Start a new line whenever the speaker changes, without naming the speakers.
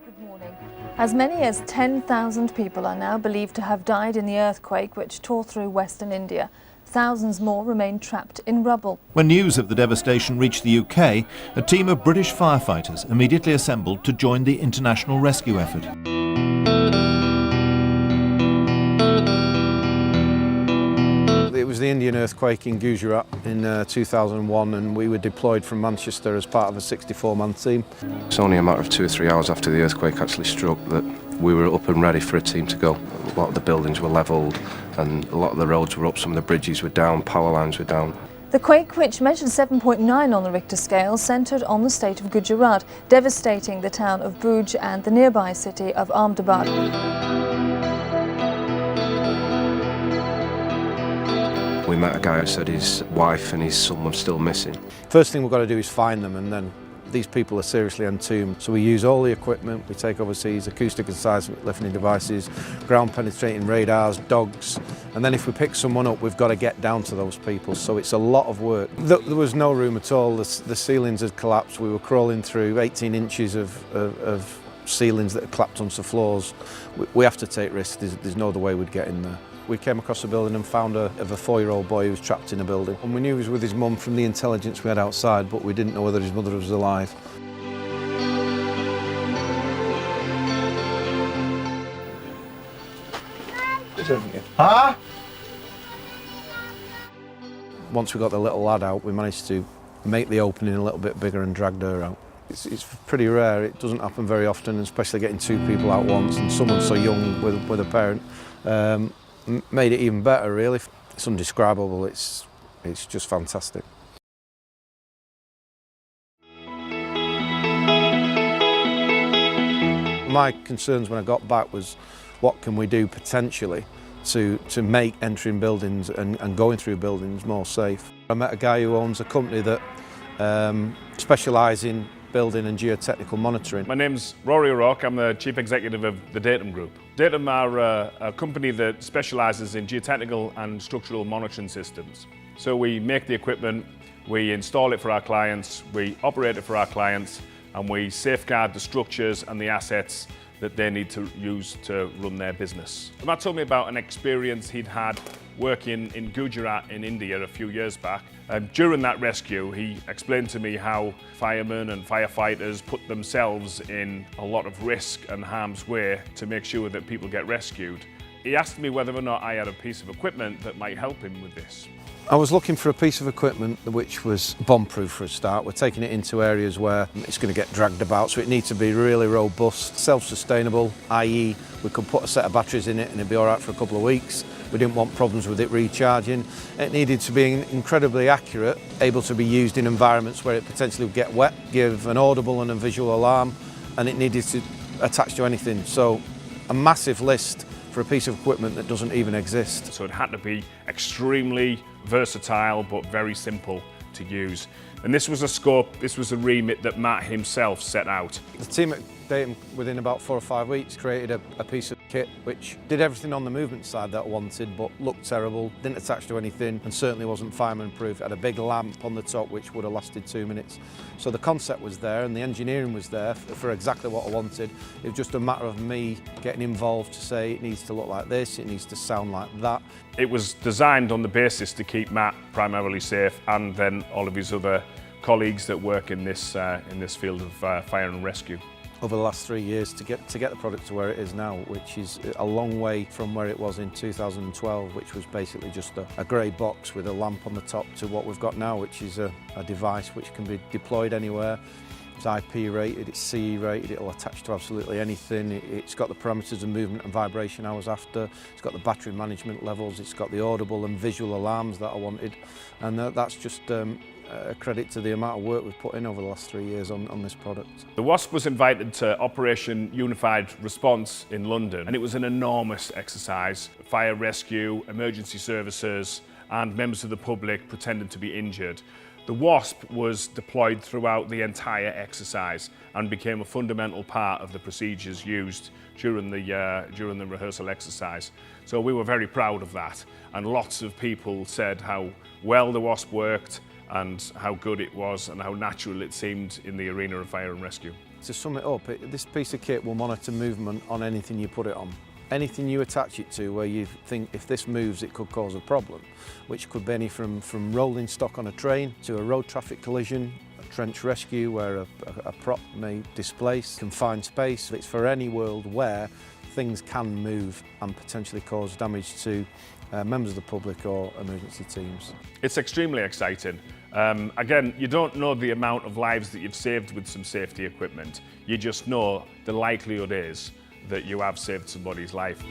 Good morning. As many as 10,000 people are now believed to have died in the earthquake which tore through western India. Thousands more remain trapped in rubble.
When news of the devastation reached the UK, a team of British firefighters immediately assembled to join the international rescue effort.
It was the Indian earthquake in Gujarat in 2001, and we were deployed from Manchester as part of a 64-man team.
It's only a matter of 2 or 3 hours after the earthquake actually struck that we were up and ready for a team to go. A lot of the buildings were levelled and a lot of the roads were up, some of the bridges were down, power lines were down.
The quake, which measured 7.9 on the Richter scale, centred on the state of Gujarat, devastating the town of Bhuj and the nearby city of Ahmedabad.
We met a guy who said his wife and his son were still missing.
First thing we've got to do is find them, and then these people are seriously entombed. So we use all the equipment we take overseas, acoustic and seismic listening devices, ground penetrating radars, dogs, and then if we pick someone up, we've got to get down to those people. So it's a lot of work. There was no room at all. The ceilings had collapsed. We were crawling through 18 inches of ceilings that had collapsed onto floors. We have to take risks. There's no other way we'd get in there. We came across a building and found a 4-year-old boy who was trapped in a building. And we knew he was with his mum from the intelligence we had outside, but we didn't know whether his mother was alive.
Huh?
Once we got the little lad out, we managed to make the opening a little bit bigger and dragged her out. It's pretty rare. It doesn't happen very often, especially getting 2 people out once, and someone so young with a parent. Made it even better, really. It's indescribable. It's just fantastic. My concerns when I got back was, what can we do potentially to make entering buildings and going through buildings more safe? I met a guy who owns a company that specialises in building and geotechnical monitoring.
My name's Rory O'Rourke. I'm the Chief Executive of the Datum Group. Datum are a company that specialises in geotechnical and structural monitoring systems. So we make the equipment, we install it for our clients, we operate it for our clients, and we safeguard the structures and the assets that they need to use to run their business. Matt told me about an experience he'd had working in Gujarat in India a few years back. During that rescue, he explained to me how firemen and firefighters put themselves in a lot of risk and harm's way to make sure that people get rescued. He asked me whether or not I had a piece of equipment that might help him with this.
I was looking for a piece of equipment which was bomb-proof for a start. We're taking it into areas where it's going to get dragged about, so it needs to be really robust, self-sustainable, i.e. we could put a set of batteries in it and it'd be all right for a couple of weeks. We didn't want problems with it recharging. It needed to be incredibly accurate, able to be used in environments where it potentially would get wet, give an audible and a visual alarm, and it needed to attach to anything. So a massive list for a piece of equipment that doesn't even exist.
So it had to be extremely versatile but very simple to use. And this was a scope, this was a remit that Matt himself set out.
The team at Datum, within about 4 or 5 weeks, created a piece of kit which did everything on the movement side that I wanted, but looked terrible, didn't attach to anything, and certainly wasn't fireman proof. It had a big lamp on the top which would have lasted 2 minutes. So the concept was there and the engineering was there for exactly what I wanted. It was just a matter of me getting involved to say it needs to look like this, it needs to sound like that.
It was designed on the basis to keep Matt primarily safe, and then all of his other colleagues that work in this field of fire and rescue.
Over the last 3 years to get the product to where it is now, which is a long way from where it was in 2012, which was basically just a grey box with a lamp on the top, to what we've got now, which is a device which can be deployed anywhere. It's IP rated, it's CE rated, it'll attach to absolutely anything. It's got the parameters of movement and vibration I was after. It's got the battery management levels, it's got the audible and visual alarms that I wanted. And that's just a credit to the amount of work we've put in over the last 3 years on this product.
The WASP was invited to Operation Unified Response in London, and it was an enormous exercise. Fire rescue, emergency services, and members of the public pretending to be injured. The WASP was deployed throughout the entire exercise and became a fundamental part of the procedures used during the rehearsal exercise. So we were very proud of that, and lots of people said how well the WASP worked and how good it was and how natural it seemed in the arena of fire and rescue.
To sum it up, this piece of kit will monitor movement on anything you put it on. Anything you attach it to where you think if this moves it could cause a problem, which could be any from rolling stock on a train to a road traffic collision, a trench rescue where a prop may displace, confined space. It's for any world where things can move and potentially cause damage to members of the public or emergency teams.
It's extremely exciting. Again, you don't know the amount of lives that you've saved with some safety equipment. You just know the likelihood is that you have saved somebody's life.